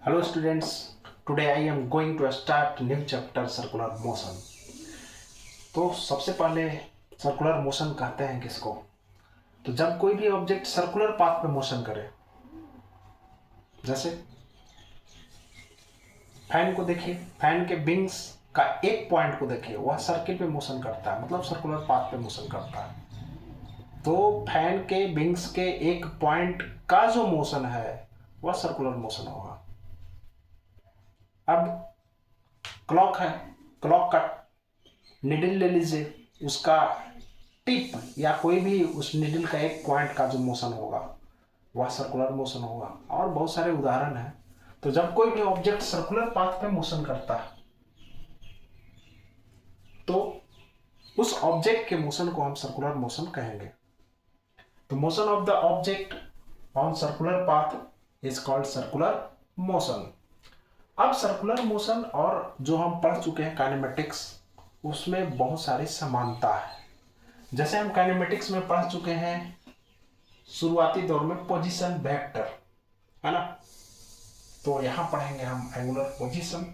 Hello students, today I am going to start new chapter circular motion। तो सबसे पहले circular motion कहते हैं किसको? तो जब कोई भी ऑब्जेक्ट सर्कुलर पाथ पे मोशन करे, जैसे फैन को देखिए, फैन के विंग्स का एक पॉइंट को देखिए, वह सर्किल पे मोशन करता है, मतलब सर्कुलर पाथ पे मोशन करता है। तो फैन के विंग्स के एक पॉइंट का जो मोशन है वह सर्कुलर मोशन होगा। अब क्लॉक है, क्लॉक का निडल ले लीजिए, उसका टिप या कोई भी उस निडल का एक पॉइंट का जो मोशन होगा वह सर्कुलर मोशन होगा। और बहुत सारे उदाहरण हैं। तो जब कोई भी ऑब्जेक्ट सर्कुलर पाथ पे मोशन करता है तो उस ऑब्जेक्ट के मोशन को हम सर्कुलर मोशन कहेंगे। तो motion of the object on circular path is called circular motion. अब सर्कुलर मोशन और जो हम पढ़ चुके हैं काइनेमेटिक्स, उसमें बहुत सारी समानता है। जैसे हम काइनेमेटिक्स में पढ़ चुके हैं शुरुआती दौर में पोजीशन वेक्टर, है ना। तो यहां पढ़ेंगे हम एंगुलर पोजीशन।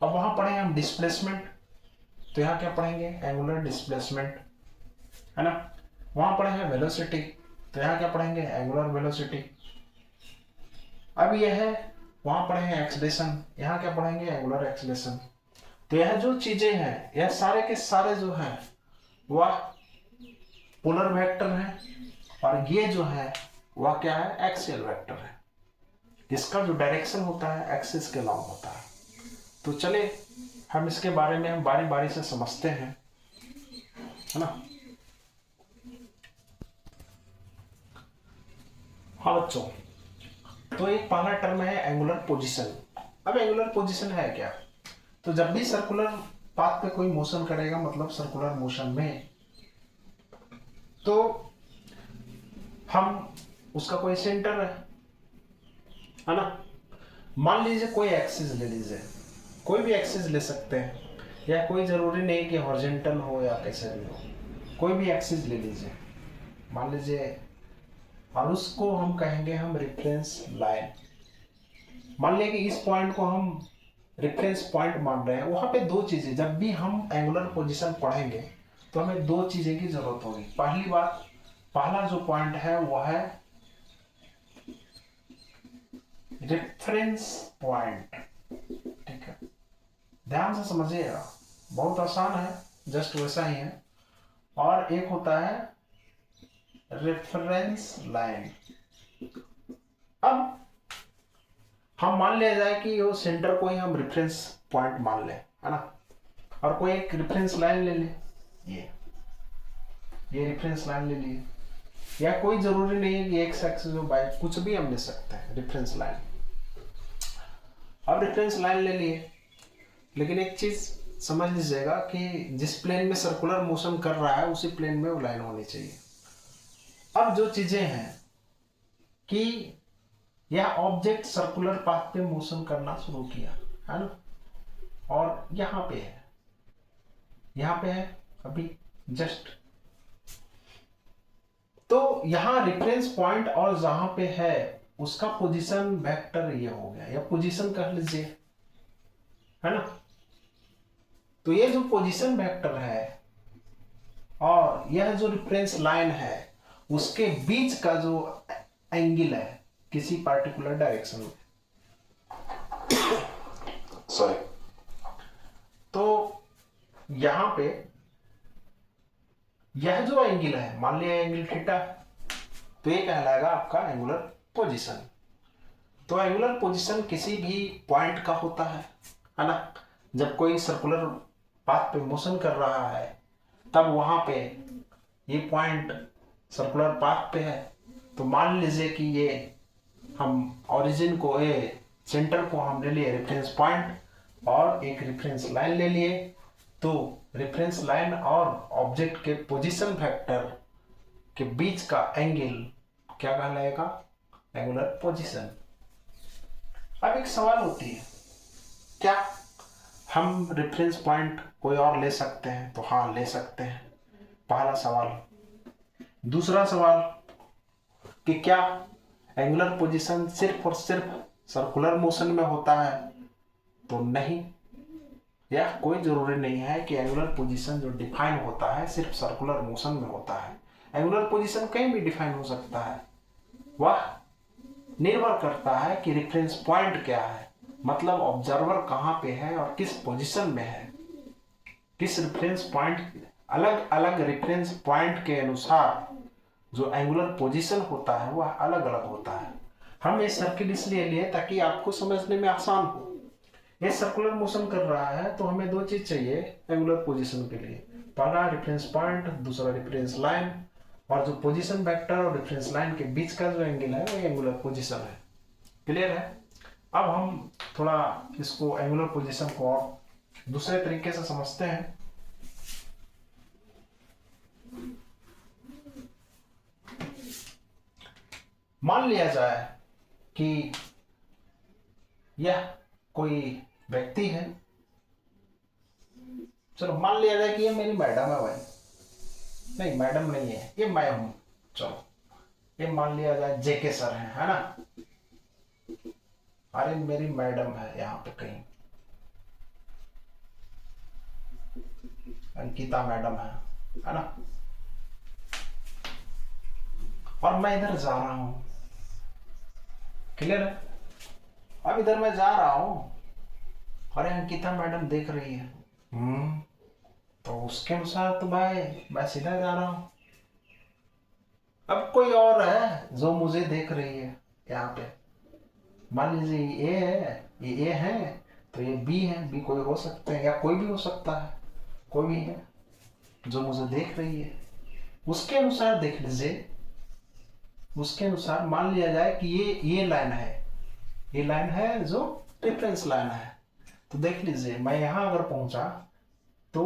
अब वहां पढ़े हम डिस्प्लेसमेंट, तो यहां क्या पढ़ेंगे? एंगुलर डिस्प्लेसमेंट, है ना। वहां पढ़े हैं वेलोसिटी, तो यहां क्या पढ़ेंगे? Angular velocity. अब यह है, वहां पढ़े हैं एक्सलेशन, यहां क्या पढ़ेंगे? Angular acceleration. तो यह जो चीजें हैं, यह सारे के सारे जो हैं वह पोलर वेक्टर है, और ये जो है वह क्या है? एक्सियल वेक्टर है। इसका जो डायरेक्शन होता है एक्सिस के लॉन्ग होता है। तो चले हम इसके बारे में हम बारी बारी से समझते हैं, है ना। हाँ बच्चों, तो एक पहला टर्म है एंगुलर पोजीशन। अब एंगुलर पोजीशन है क्या? तो जब भी सर्कुलर पाथ पे कोई मोशन करेगा, मतलब सर्कुलर मोशन में, तो हम उसका कोई सेंटर है ना। मान लीजिए कोई एक्सिस ले लीजिए, कोई भी एक्सिस ले सकते हैं, या कोई जरूरी नहीं कि हॉरिजॉन्टल हो या कैसे भी हो, कोई भी एक्सिस ले लीजिए, मान लीजिए, और उसको हम कहेंगे हम रेफरेंस लाइन। मान लिया कि इस पॉइंट को हम रेफरेंस पॉइंट मान रहे हैं। वहां पे दो चीजें, जब भी हम एंगुलर पोजीशन पढ़ेंगे तो हमें दो चीजें की जरूरत होगी। पहली बात, पहला जो पॉइंट है वह है रेफरेंस पॉइंट, ठीक है। ध्यान से समझिएगा, बहुत आसान है, जस्ट वैसा ही है। और एक होता है रेफरेंस लाइन। अब हम मान लिया जाए कि वो सेंटर को ही हम रेफरेंस पॉइंट मान ले, है ना, और कोई एक रेफरेंस लाइन ले ले, ये रेफरेंस लाइन ले लिए, या कोई जरूरी नहीं है कि एक्स एक्सिस हो, बाय कुछ भी हम ले सकते हैं रेफरेंस लाइन। अब रेफरेंस लाइन ले लिए, लेकिन एक चीज समझ लीजिएगा कि जिस प्लेन में सर्कुलर मोशन कर रहा है उसी प्लेन में वो लाइन होनी चाहिए। अब जो चीजें हैं कि यह ऑब्जेक्ट सर्कुलर पाथ पे मोशन करना शुरू किया, है ना, और यहां पे है, यहां पे है अभी जस्ट, तो यहां रेफरेंस पॉइंट और जहां पे है उसका पोजीशन वेक्टर ये हो गया, या पोजीशन कह लीजिए, है ना। तो ये जो पोजीशन वेक्टर है और यह जो रेफरेंस लाइन है, उसके बीच का जो एंगल है किसी पार्टिकुलर डायरेक्शन में, सॉरी, तो यहां पे यह जो एंगल है, मान लिया एंगल थीटा, तो ये कहलाएगा आपका एंगुलर पोजीशन। तो एंगुलर पोजीशन किसी भी पॉइंट का होता है ना। जब कोई सर्कुलर पाथ पे मोशन कर रहा है तब वहां पे ये पॉइंट सर्कुलर पाथ पे है, तो मान लीजिए कि ये हम ओरिजिन को, ये सेंटर को हम ले लिए रेफरेंस पॉइंट, और एक रेफरेंस लाइन ले लिए। तो रेफरेंस लाइन और ऑब्जेक्ट के पोजीशन वेक्टर के बीच का एंगल क्या कहलाएगा? Angular position. अब एक सवाल होती है, क्या हम रेफरेंस पॉइंट कोई और ले सकते हैं? तो हाँ, ले सकते हैं, पहला सवाल। दूसरा सवाल कि क्या एंगुलर पोजीशन सिर्फ और सिर्फ सर्कुलर मोशन में होता है तो नहीं, या कोई जरूरी नहीं है कि एंगुलर पोजीशन जो डिफाइन होता है सिर्फ सर्कुलर मोशन में होता है। एंगुलर पोजीशन कहीं भी डिफाइन हो सकता है। वह निर्भर करता है कि रेफरेंस पॉइंट क्या है, मतलब ऑब्जर्वर कहाँ पे है और किस पोजीशन में है। किस रेफरेंस पॉइंट, अलग अलग रेफरेंस पॉइंट के अनुसार जो एंगुलर पोजीशन होता है वह अलग अलग होता है। हम ये सर्किल इसलिए लिए ताकि आपको समझने में आसान हो। ये सर्कुलर मोशन कर रहा है तो हमें दो चीज चाहिए एंगुलर पोजीशन के लिए, पहला रेफरेंस पॉइंट, दूसरा रेफरेंस लाइन, और जो पोजीशन वेक्टर और रेफरेंस लाइन के बीच का जो एंगल है वो एंगुलर पोजीशन है। क्लियर है? अब हम थोड़ा इसको एंगुलर पोजीशन को और दूसरे तरीके से समझते हैं। मान लिया जाए कि यह कोई व्यक्ति है, चलो मान लिया जाए कि ये मेरी मैडम है भाई, नहीं मैडम नहीं है, ये मैं हूं, चलो ये मान लिया जाए जेके सर है ना। अरे मेरी मैडम है यहाँ पे कहीं, अंकिता मैडम है ना, और मैं इधर जा रहा हूं। क्लियर है? अब इधर मैं जा रहा हूं, अरे अंकिता मैडम देख रही है, तो उसके अनुसार तो भाई मैं सीधा जा रहा हूं। अब कोई और है जो मुझे देख रही है यहाँ पे, मान लीजिए ए है, ये ए है तो ये बी है, बी कोई हो सकते हैं या कोई भी हो सकता है, कोई भी है जो मुझे देख रही है। उसके अनुसार देख लीजिए, उसके अनुसार मान लिया जाए कि ये लाइन है, ये लाइन है जो रेफरेंस लाइन है। तो देख लीजिए मैं यहां अगर पहुंचा तो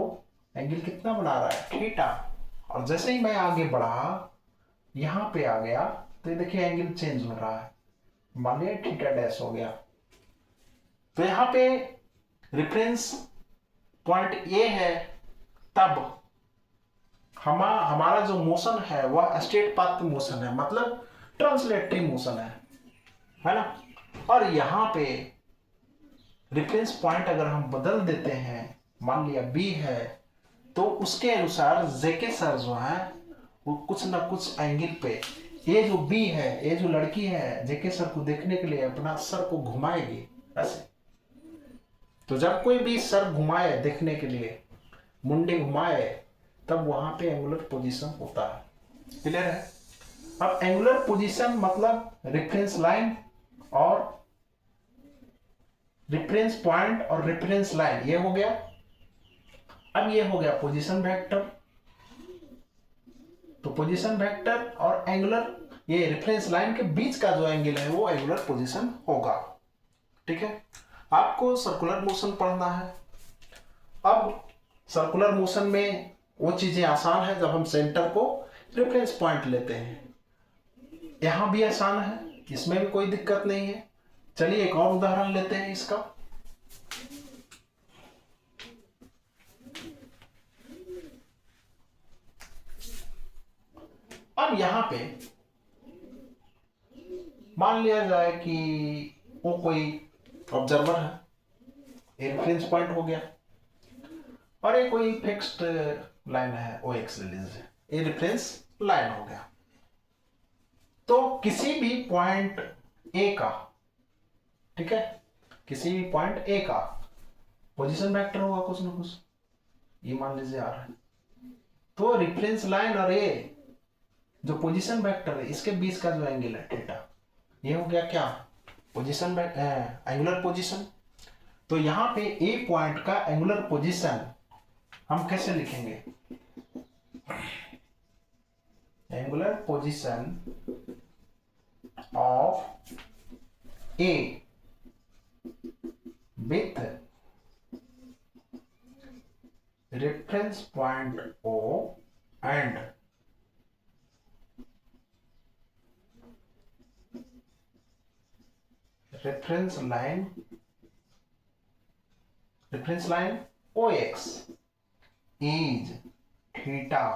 एंगल कितना बना रहा है, थीटा, और जैसे ही मैं आगे बढ़ा यहां पे आ गया तो ये देखिए एंगल चेंज हो रहा है, मान लिया थीटा डैश हो गया। तो यहां पे रेफरेंस पॉइंट ए है, तब हमारा जो मोशन है वह स्ट्रेट पाथ मोशन है, मतलब ट्रांसलेटरी मोशन है ना। और यहाँ पे रेफरेंस पॉइंट अगर हम बदल देते हैं, मान लिया बी है, तो उसके अनुसार जेके सर जो है वो कुछ ना कुछ एंगल पे, ये जो बी है, ये जो लड़की है जेके सर को देखने के लिए अपना सर को घुमाएगी ऐसे। तो जब कोई भी सर घुमाए देखने के लिए, मुंडे घुमाए, तब वहां पे एंगुलर पोजीशन होता है। क्लियर है? अब एंगुलर पोजीशन मतलब रेफरेंस लाइन और रेफरेंस पॉइंट और रेफरेंस लाइन, ये हो गया। अब ये हो गया पोजीशन वेक्टर, तो पोजीशन वेक्टर और एंगुलर, ये रेफरेंस लाइन के बीच का जो एंगल है वो एंगुलर पोजीशन होगा। ठीक है? आपको सर्कुलर मोशन पढ़ना है। अब सर्कुलर मोशन में वो चीजें आसान है जब हम सेंटर को रेफरेंस पॉइंट लेते हैं, यहां भी आसान है, इसमें भी कोई दिक्कत नहीं है। चलिए एक और उदाहरण लेते हैं इसका। अब यहां पे मान लिया जाए कि वो कोई ऑब्जर्वर है, रेफरेंस पॉइंट हो गया, और ये कोई फिक्स्ड लाइन है ओ एक्स ले लीजिए, ये रेफरेंस लाइन हो गया। तो किसी भी पॉइंट ए का, ठीक है, किसी भी पॉइंट ए का पोजीशन वेक्टर होगा कुछ ना कुछ, ये मान लीजिए आ रहा है, तो रेफरेंस लाइन और ए जो पोजीशन वेक्टर है इसके बीच का जो एंगल है थीटा, ये हो गया क्या, पोजीशन एंगुलर पोजीशन। तो यहां पे ए पॉइंट का एंगुलर पोजीशन हम कैसे लिखेंगे, angular position of A with reference point O and reference line O X is theta,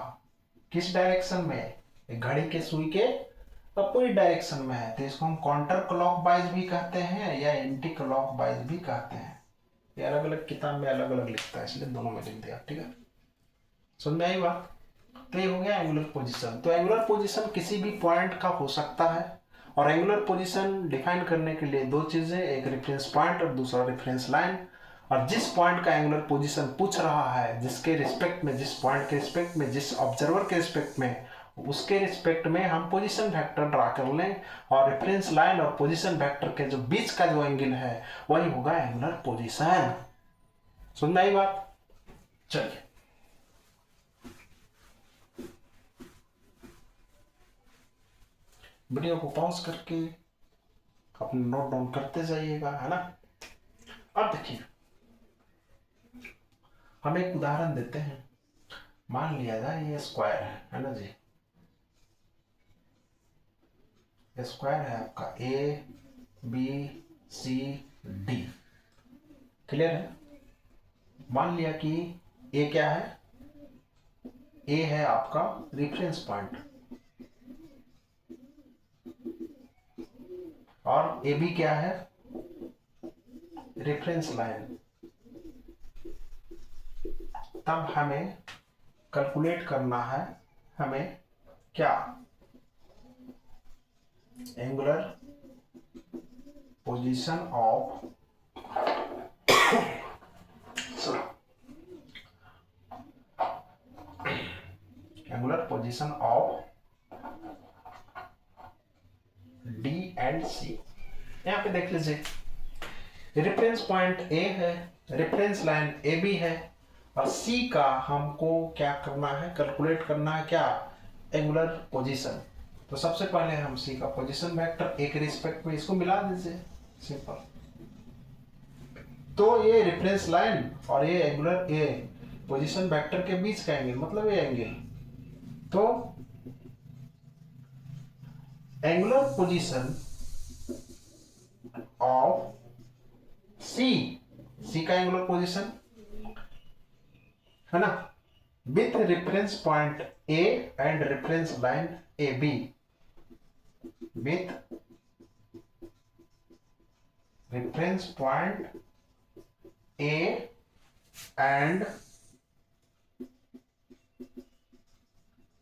किस डायरेक्शन में, घड़ी के सुई के अपोजिट डायरेक्शन में है तो इसको हम काउंटर क्लॉकवाइज भी कहते हैं या एंटी क्लॉकवाइज भी कहते हैं। ये अलग अलग किताब में अलग अलग लिखता है, इसलिए दोनों में लिख दिया। ठीक है, समझ में आई बात? तो ये हो गया एंगुलर पोजीशन। तो एंगुलर पोजीशन किसी भी पॉइंट का हो सकता है, और एंगुलर पोजीशन डिफाइन करने के लिए दो चीजें, एक रेफरेंस पॉइंट और दूसरा रेफरेंस लाइन। और जिस पॉइंट का एंगुलर पोजीशन पूछ रहा है, जिसके रिस्पेक्ट में, जिस पॉइंट के रिस्पेक्ट में, जिस ऑब्जर्वर के रिस्पेक्ट में, उसके रिस्पेक्ट में हम पोजीशन वेक्टर ड्रा कर लें, और रेफरेंस लाइन और पोजीशन वेक्टर के जो बीच का जो एंगल है वही होगा एंगुलर पोजीशन। समझ में आई बात? चलिए, वीडियो को पॉज करके अपने नोट डाउन करते जाइएगा, है ना। अब देखिए, हम एक उदाहरण देते हैं। मान लिया जाए ये स्क्वायर है ना जी, ये स्क्वायर है आपका A B C D, clear है। मान लिया कि ए क्या है, ए है आपका रेफरेंस पॉइंट, और ए बी क्या है, रेफरेंस लाइन। तब हमें कैलकुलेट करना है, हमें क्या, angular position of angular position of D and C. यहां पे देख लीजिए, रेफरेंस पॉइंट ए है, रेफरेंस लाइन ए बी है, और सी का हमको क्या करना है, कैलकुलेट करना है क्या, एंगुलर पोजीशन। तो सबसे पहले हम सी का पोजीशन वेक्टर ए के रिस्पेक्ट में इसको मिला दीजिए, सिंपल। तो ये रेफरेंस लाइन और ये एंगुलर, ये पोजीशन वेक्टर के बीच का एंगल, मतलब ये एंगल। तो angular position of C, C का एंगुलर पोजीशन है ना, with reference point A and reference line A B, with reference point A and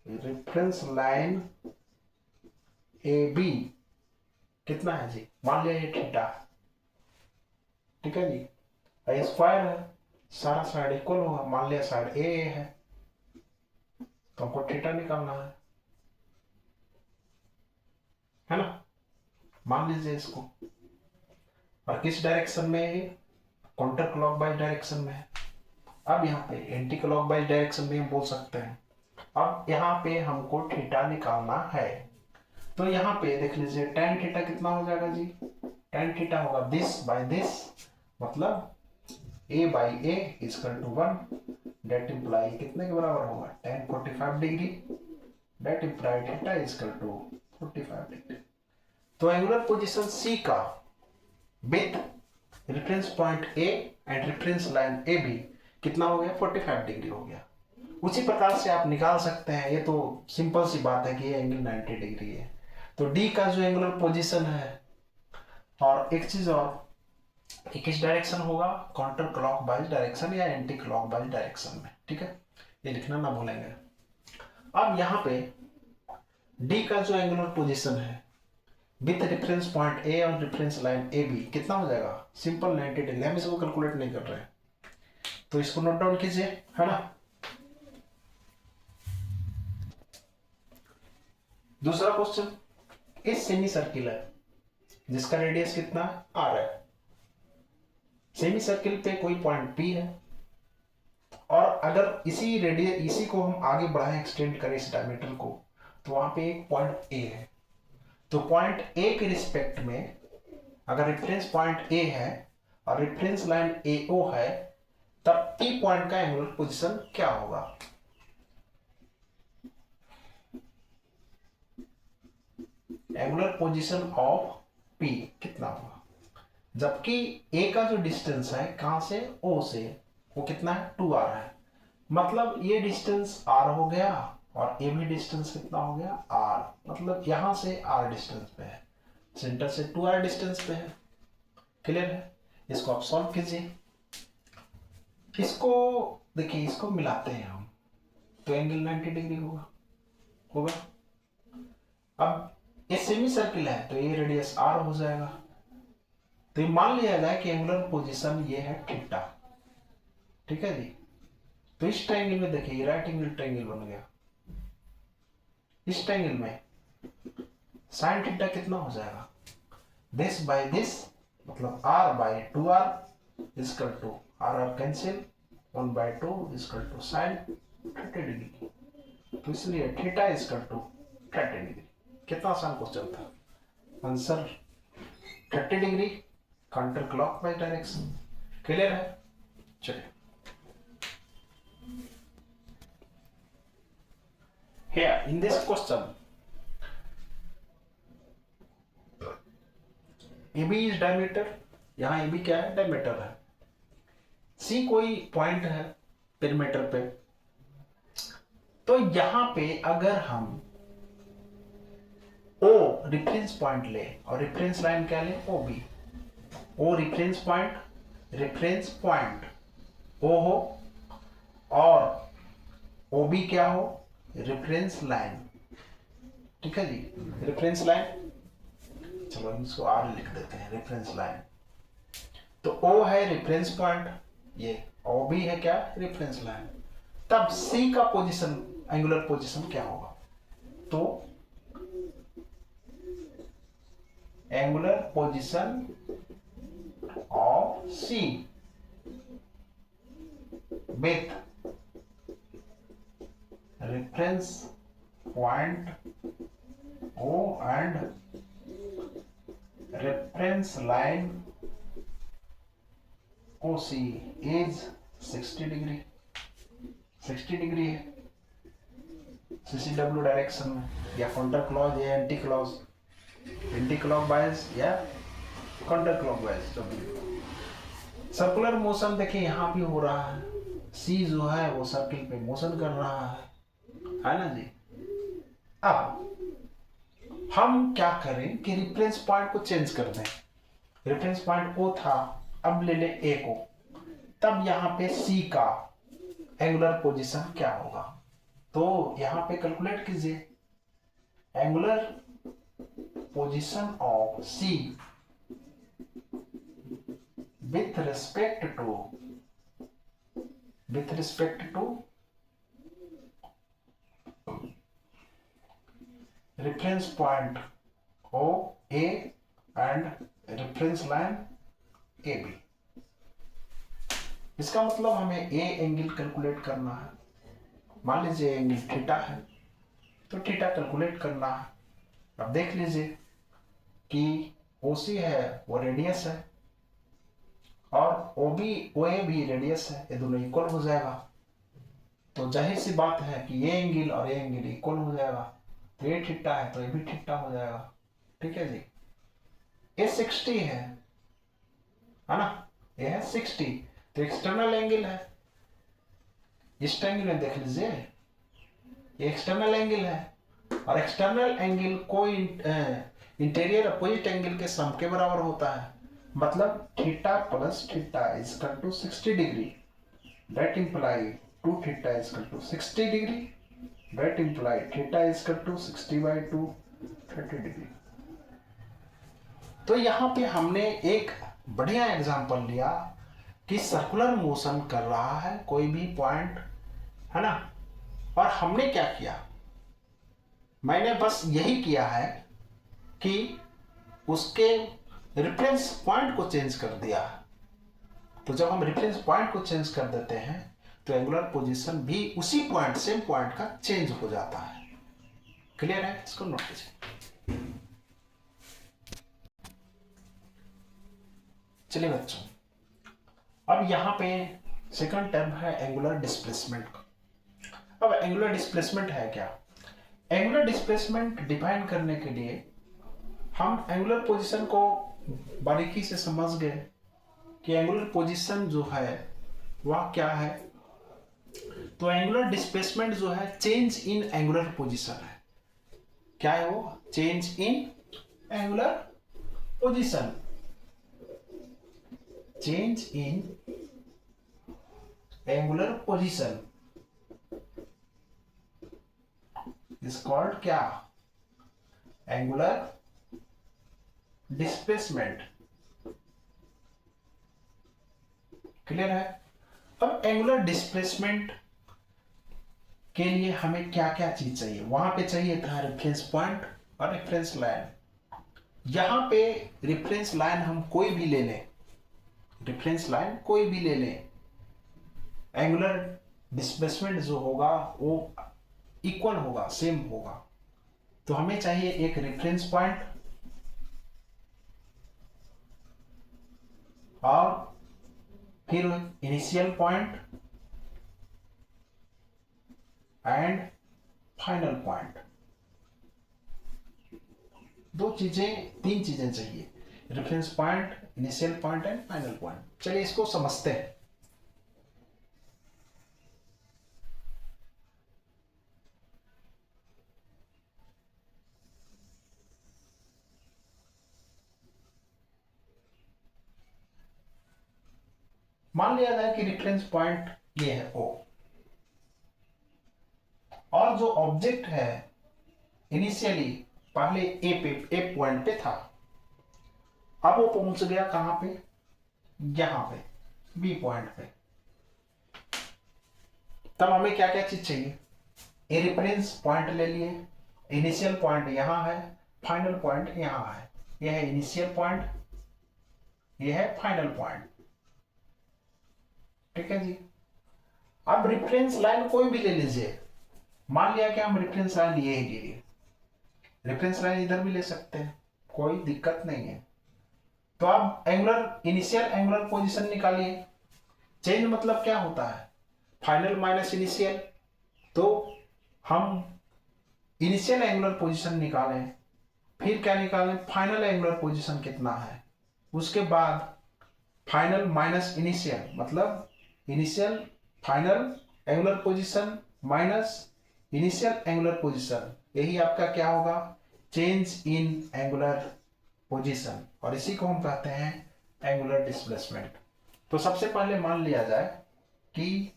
reference line A B, कितना है जी, मान लिया ये थीटा, ठीक है जी, ये स्क्वायर है, सारा साइड इक्वल होगा, मान लिया साइड ए है, तो हमको थीटा निकालना है ना। मान लीजिए इसको, और किस डायरेक्शन में है, काउंटर क्लॉकवाइज डायरेक्शन में है। अब यहाँ पे एंटी क्लॉकवाइज डायरेक्शन में हम बोल सकते हैं। अब यहाँ पे हमको थीटा निकालना है, तो यहाँ पे देख लीजिए tan थीटा कितना हो जाएगा जी, tan थीटा होगा दिस बाय दिस, मतलब a by A is equal to 1, that implies कितने के बराबर होगा, tan 45 degree, that imply theta is equal to 45 degree. तो एंगुलर पोजीशन सी का with reference point A and reference line A B कितना हो गया, 45 डिग्री हो गया। उसी प्रकार से आप निकाल सकते हैं, ये तो सिंपल सी बात है कि ये एंगल 90 डिग्री है। तो डी का जो एंगुलर पोजीशन है, और एक चीज और, किस डायरेक्शन होगा, काउंटर क्लॉकवाइज डायरेक्शन या एंटी क्लॉकवाइज डायरेक्शन में, ठीक है, ये लिखना ना भूलेंगे। अब यहाँ पे डी का जो एंगुलर पोजीशन है विथ रेफरेंस पॉइंट ए और रेफरेंस लाइन ए बी कितना हो जाएगा, सिंपल 90 डिग्री, हम इसको कैलकुलेट नहीं कर रहे हैं, तो इसको नोट डाउन कीजिए, है ना। दूसरा क्वेश्चन, इस सेमी सर्किल है जिसका रेडियस कितना आर है, सेमी सर्किल पे कोई पॉइंट पी है, और अगर इसी रेडियस, इसी को हम आगे बढ़ाएं, एक्सटेंड करें इस डायमीटर को, तो वहां पे एक पॉइंट ए है। तो पॉइंट ए के रिस्पेक्ट में अगर रेफरेंस पॉइंट ए है और रेफरेंस लाइन ए ओ है, तब पी पॉइंट का एंगुलर पोजीशन क्या होगा, एंगुलर पोजीशन ऑफ पी कितना होगा, जबकि ए का जो डिस्टेंस है कहां से, ओ से, वो कितना है, 2r है, मतलब ये डिस्टेंस r हो गया और ए बी डिस्टेंस कितना हो गया r, मतलब यहां से r डिस्टेंस पे है, सेंटर से 2r डिस्टेंस पे है। क्लियर है? इसको आप सॉल्व कीजिए। इसको देखिए, इसको मिलाते हैं हम तो एंगल 90 डिग्री होगा। अब ये सेमी सर्किल है तो ये रेडियस r हो जाएगा। तो ये मान लिया जाए कि एंगुलर पोजीशन ये है थीटा। ठीक है जी। तो इस ट्रायंगल में देखिए राइट एंगल ट्रायंगल बन गया। इस ट्रायंगल में साइन थीटा कितना हो जाएगा, दिस बाय दिस, मतलब r by 2r equal to r cancel, 1/2 equal to sine 30 degree. तो इसलिए थीटा इक्वल टू 30 डिग्री। कितना आसान क्वेश्चन था। Answer 30 degree counter clockwise direction. Clear है? चलिए, here in this question AB is diameter, यहाँ AB क्या है, डायमीटर है। C कोई पॉइंट है पेरीमीटर पे। तो यहां पे अगर हम O रेफरेंस पॉइंट ले और रेफरेंस लाइन क्या ले, OB। O reference point O हो और OB क्या हो, रेफरेंस लाइन। ठीक है जी, रेफरेंस लाइन। चलो इसको R लिख देते हैं, रेफरेंस लाइन। तो O है रेफरेंस पॉइंट, ये OB है क्या, रेफरेंस लाइन। तब C का पोजीशन, एंगुलर पोजीशन क्या होगा, तो angular position of C with reference point O and reference line OC is 60 degree. 60 degree है CCW डायरेक्शन में, या काउंटर क्लॉक या एंटी क्लॉक वाइज या counter clock wise. Circular motion देखिए यहाँ भी हो रहा है, C जो है वो सर्किल पे मोशन कर रहा है ना जी। अब हम क्या करें कि रेफरेंस पॉइंट को चेंज कर दें। रेफरेंस पॉइंट O था, अब ले ले A को। तब यहाँ पे C का एंगुलर पोजीशन क्या होगा, तो यहाँ पे कैलकुलेट कीजिए। Angular position of C with respect to reference point OA and reference line AB। इसका मतलब हमें A एंगल कैलकुलेट करना है। मान लीजिए एंगल थीटा है तो थीटा कैलकुलेट करना है। अब देख लीजिए कि OC है वो रेडियस है और OA भी रेडियस है, ये दोनों इक्वल हो जाएगा। तो जाहिर सी बात है कि ये एंगल और ये एंगल इक्वल हो जाएगा। तो ये थीटा है तो ये भी थीटा हो जाएगा। ठीक है जी। ये 60 है ना, ये है 60, तो एक्सटर्नल एंगल है। इस एंगल में देख लीजिए ये एक्सटर्नल एंगल है और एक्सटर्नल एंगल को इंटीरियर अपोजिट एंगल के सम के बराबर होता है। मतलब theta plus theta is equal to 60 degree, that imply 2 theta is equal to 60 degree, that imply theta is equal to 60/2 30 degree. तो यहाँ पे हमने एक बढ़िया एग्जांपल लिया कि सर्कुलर मोशन कर रहा है कोई भी पॉइंट, है ना। और हमने क्या किया, मैंने बस यही किया है कि उसके रेफरेंस पॉइंट को चेंज कर दिया। तो जब हम रेफरेंस पॉइंट को चेंज कर देते हैं तो एंगुलर पोजीशन भी उसी पॉइंट, सेम पॉइंट का चेंज हो जाता है। क्लियर है? इसको नोट कीजिए। चलिए बच्चों, अब यहां पे सेकंड टर्म है एंगुलर डिस्प्लेसमेंट का। अब एंगुलर डिस्प्लेसमेंट है क्या? एंगुलर डिस्प्लेसमेंट डिफाइन करने के लिए हम एंगुलर पोजीशन को बारीकी से समझ गए कि एंगुलर पोजीशन जो है वह क्या है। तो एंगुलर डिस्प्लेसमेंट जो है चेंज इन एंगुलर पोजीशन है। क्या है वो? Change in angular position. Change in angular position is called क्या? Angular displacement. क्लियर है? अब एंगुलर डिस्प्लेसमेंट के लिए हमें क्या क्या चीज चाहिए? वहां पे चाहिए था रेफरेंस पॉइंट और रेफरेंस लाइन। यहां पे रेफरेंस लाइन हम कोई भी ले लें, रेफरेंस लाइन कोई भी ले लें, एंगुलर डिस्प्लेसमेंट जो होगा वो इक्वल होगा, सेम होगा। तो हमें चाहिए एक रेफरेंस पॉइंट और फिर initial point and final point. तीन चीजें चाहिए, reference point, initial point and final point. चलिए इसको समझते हैं। मान लिया जाए कि रेफरेंस पॉइंट ये है O, और जो ऑब्जेक्ट है इनिशियली पहले ए पॉइंट पे था, अब वो पहुंच गया कहां पे? यहां पे बी पॉइंट पे। तब हमें क्या क्या चीज चाहिए? ए रेफरेंस पॉइंट ले लिए, इनिशियल पॉइंट यहां है, फाइनल पॉइंट यहां है। यह है इनिशियल पॉइंट, यह है फाइनल पॉइंट। ठीक है जी। अब रेफरेंस लाइन कोई भी ले लीजिए। मान लिया कि हम रेफरेंस लाइन ये ही ले लिए, रेफरेंस लाइन इधर भी ले सकते हैं, कोई दिक्कत नहीं है। तो अब एंगुलर इनिशियल एंगुलर पोजीशन निकालिए। चेंज मतलब क्या होता है? Final minus initial. तो हम इनिशियल एंगुलर पोजीशन निकालें, फिर क्या निकालें? फाइनल एंगुलर पोजीशन कितना है, उसके बाद फाइनल माइनस इनिशियल, मतलब initial final angular position minus initial angular position, यही आपका क्या होगा? Change in angular position. और इसी को हम कहते हैं एंगुलर डिस्प्लेसमेंट। तो सबसे पहले मान लिया जाए कि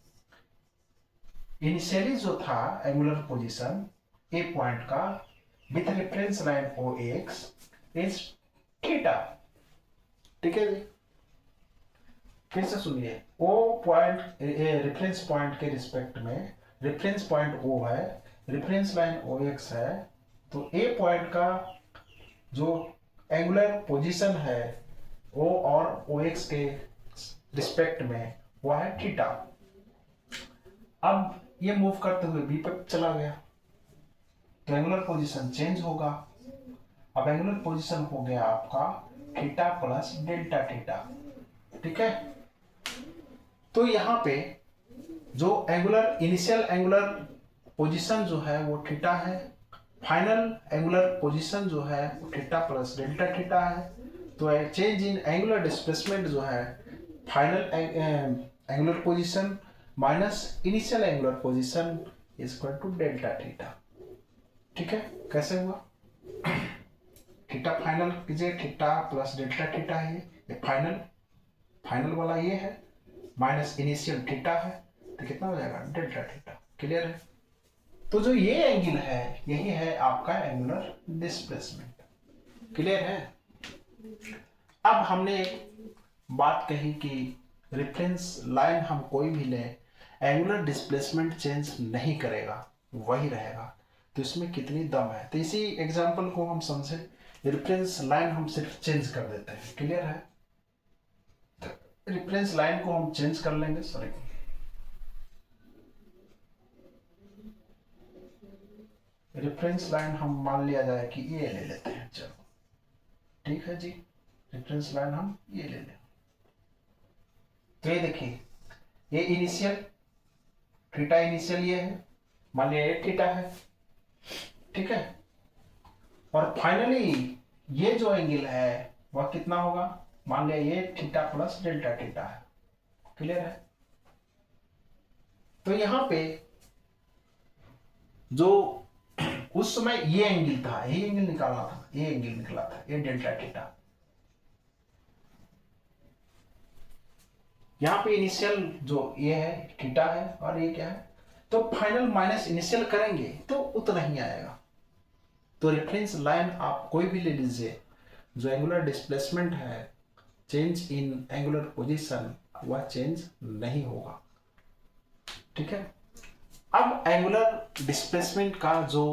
इनिशियली जो था एंगुलर पोजीशन ए पॉइंट का with reference line O X is theta. ठीक है जी। फिर से सुनिए, ओ पॉइंट रेफरेंस पॉइंट के रिस्पेक्ट में, रेफरेंस पॉइंट ओ है, रेफरेंस लाइन ओ एक्स है, तो ए पॉइंट का जो एंगुलर पोजीशन है ओ और ओ एक्स के रिस्पेक्ट में वो है थीटा। अब ये मूव करते हुए बी पर चला गया तो एंगुलर पोजीशन चेंज होगा। अब एंगुलर पोजीशन हो गया आपका थीटा प्लस डेल्टा थीटा। ठीक है। तो यहां पे जो एंगुलर इनिशियल एंगुलर पोजीशन जो है वो थीटा है, फाइनल एंगुलर पोजीशन जो है वो थीटा प्लस डेल्टा थीटा है। तो चेंज इन एंगुलर डिस्प्लेसमेंट जो है final angular position minus initial angular position is equal to delta theta. ठीक है। कैसे हुआ? थीटा फाइनल कीजिए, थीटा प्लस डेल्टा थीटा है, ये फाइनल वाला ये है, माइनस इनिशियल थीटा है, तो कितना हो जाएगा? Delta theta. क्लियर है? तो जो ये एंगल है यही है आपका एंगुलर डिस्प्लेसमेंट। क्लियर है? अब हमने एक बात कही कि रेफरेंस लाइन हम कोई भी ले, एंगुलर डिस्प्लेसमेंट चेंज नहीं करेगा, वही रहेगा। तो इसमें कितनी दम है? तो इसी एग्जांपल को हम समझे, रेफरेंस लाइन हम सिर्फ चेंज कर देते हैं। क्लियर है? रेफरेंस लाइन को हम चेंज कर लेंगे। सॉरी, रेफरेंस लाइन हम मान लिया जाए कि ये ले लेते हैं। चलो ठीक है जी, रेफरेंस लाइन हम ये ले लें। तो ये देखिए, ये इनिशियल थीटा, इनिशियल ये है, मान लिया ये थीटा है। ठीक है। और फाइनली ये जो एंगल है वह कितना होगा? मान लिया ये थीटा प्लस डेल्टा थीटा है। क्लियर है? तो यहाँ पे जो उस समय ये एंगल था, ये एंगल निकालना था, ये एंगल निकला था, ये डेल्टा थीटा। यहाँ पे इनिशियल जो ये है थीटा है और ये क्या है, तो फाइनल माइनस इनिशियल करेंगे तो उतना ही आएगा। तो रेफरेंस लाइन आप कोई भी ले लीजिए, जो एंगुलर डिस्प्लेसमेंट है, चेंज इन एंगुलर पोजीशन वह चेंज नहीं होगा। ठीक है। अब एंगुलर डिस्प्लेसमेंट का जो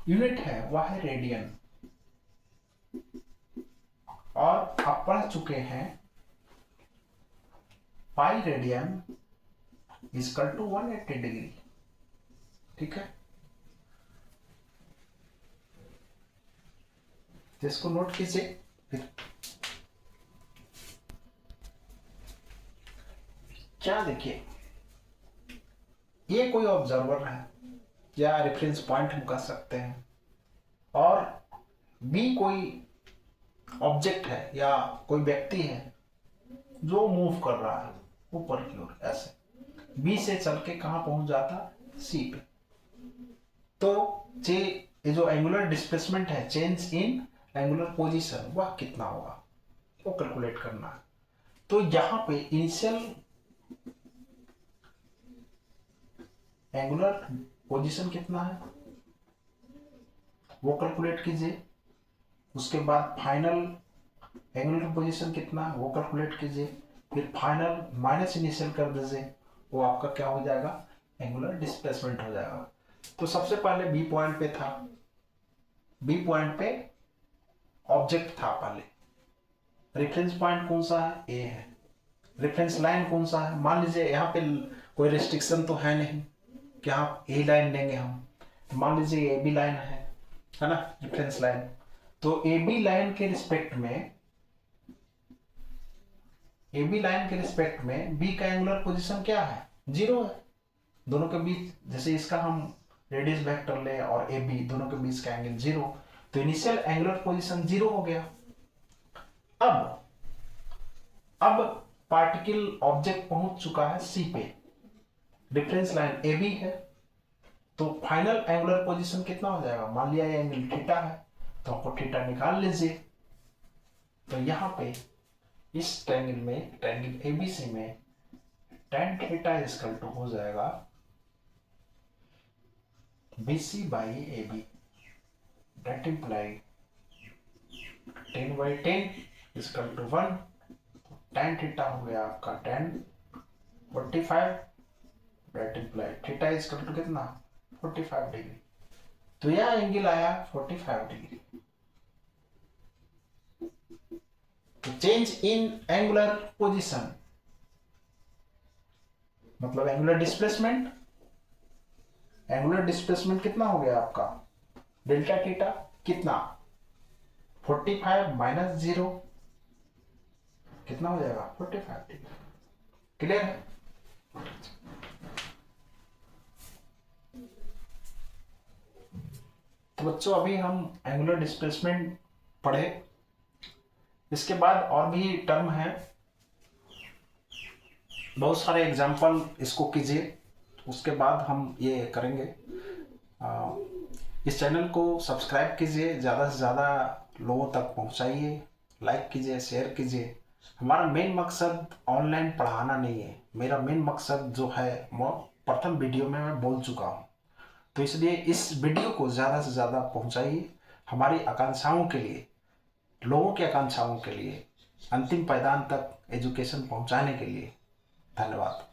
यूनिट है वह है रेडियन, और आप पढ़ चुके हैं pi radian equal to 180 degree. ठीक है, इसको नोट कीजिए। फिर क्या देखिए, ये कोई ऑब्जर्वर है या रेफरेंस पॉइंट हम कह सकते हैं, और बी कोई ऑब्जेक्ट है या कोई व्यक्ति है जो मूव कर रहा है ऊपर की ओर, ऐसे बी से चल के कहां पहुंच जाता, सी पे। तो ये जो एंगुलर डिस्प्लेसमेंट है, चेंज इन एंगुलर पोजीशन, वह कितना होगा वो कैलकुलेट करना है। तो यहां पे इनिशियल एंगुलर पोजीशन कितना है वो कैलकुलेट कीजिए। उसके बाद फाइनल एंगुलर पोजीशन कितना है वो कैलकुलेट कीजिए। फिर फाइनल माइनस इनिशियल कर दीजिए, वो आपका क्या हो जाएगा, एंगुलर डिस्प्लेसमेंट हो जाएगा। तो सबसे पहले बी पॉइंट पे था, बी पॉइंट पे ऑब्जेक्ट था पहले, रेफरेंस पॉइंट कौन सा है, ए है। रेफरेंस लाइन कौन सा है, मान लीजिए यहाँ पे कोई रेस्ट्रिक्शन तो है नहीं कि आप ए लाइन लेंगे हम, मान लीजिए ए बी लाइन है ना, रेफरेंस लाइन। तो ए बी लाइन के रिस्पेक्ट में, ए बी लाइन के रिस्पेक्ट में बी का एंगुलर पोजीशन क्या है, 0 है। दोनों के बीच, जैसे इसका हम रेडियस वेक्टर ले और ए बी, दोनों के बीच का एंगल 0, तो इनिशियल एंगुलर पोजीशन 0 हो गया। अब पार्टिकल ऑब्जेक्ट पहुंच चुका है सी पे, रेफरेंस लाइन ए बी है, तो फाइनल एंगुलर पोजीशन कितना हो जाएगा, मान लिया ये एंगल थीटा है, तो आपको थीटा निकाल लीजिए। तो यहाँ पे इस ट्रायंगल में, ट्रायंगल एबीसी में tan थीटा इक्वल टू हो जाएगा BC by AB, that imply 10/10 equal to 1। tan theta हो गया आपका tan 45, that imply theta equal to कितना, 45 डिग्री। तो यह एंगल आया 45 डिग्री। तो चेंज इन एंगुलर पोजीशन मतलब एंगुलर डिस्प्लेसमेंट, एंगुलर डिस्प्लेसमेंट कितना हो गया आपका, डेल्टा थीटा कितना, 45 माइनस 0 कितना हो जाएगा, 45 डिग्री। क्लियर है। तो बच्चों अभी हम एंगुलर डिस्प्लेसमेंट पढ़े, इसके बाद और भी टर्म है, बहुत सारे एग्जाम्पल इसको कीजिए, उसके बाद हम ये करेंगे। इस चैनल को सब्सक्राइब कीजिए, ज़्यादा से ज़्यादा लोगों तक पहुंचाइए, लाइक कीजिए, शेयर कीजिए। हमारा मेन मकसद ऑनलाइन पढ़ाना नहीं है, मेरा मेन मकसद जो है वो प्रथम वीडियो में मैं बोल चुका हूँ। तो इसलिए इस वीडियो को ज़्यादा से ज़्यादा पहुंचाइए, हमारी आकांक्षाओं के लिए, लोगों की आकांक्षाओं के लिए, अंतिम पायदान तक एजुकेशन पहुंचाने के लिए। धन्यवाद।